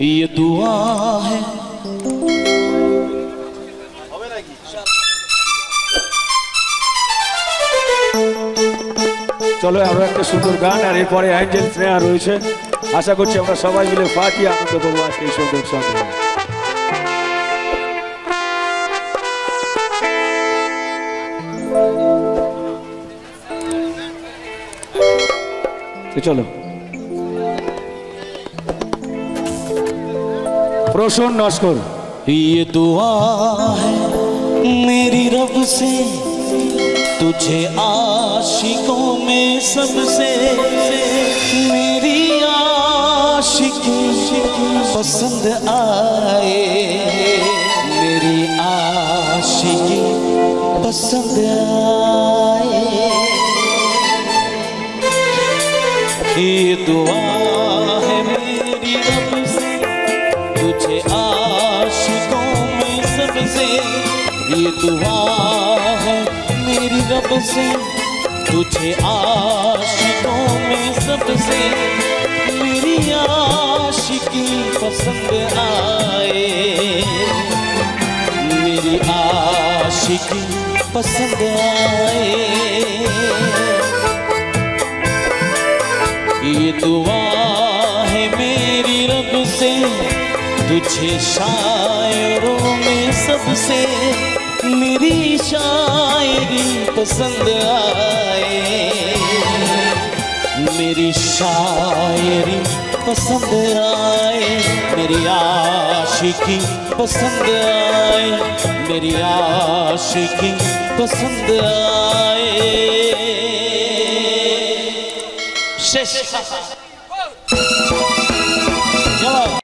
ये दुआ है। চলো আমরা একটা সুন্দর গান আর এরপরে অ্যাঞ্জেল স্নেহা রয়েছে। আশা করছি আমরা সবাই মিলে ফাটিয়ে আনন্দ করবো আজকে এই সুন্দর সঙ্গে। চলো প্রসন্ন নস্কর। ये दुआ है मेरी रब से तुझे आशिकों में सबसे, मेरी आशिकी पसंद आए, मेरी आशिकी पसंद आए। ये दुआ है मेरी रब से तुझे आशिकों में सबसे, ये दुआ है मेरी रब से तुझे आशिकों में सबसे, मेरी आशिकी पसंद आए, मेरी आशिकी पसंद आए। ये दुआ है मेरी रब से तुझे शायरों में सबसे, मेरी शायरी पसंद आए, मेरी शायरी पसंद आए, मेरी आशिकी पसंद आए, मेरी आशिकी पसंद आए। शेष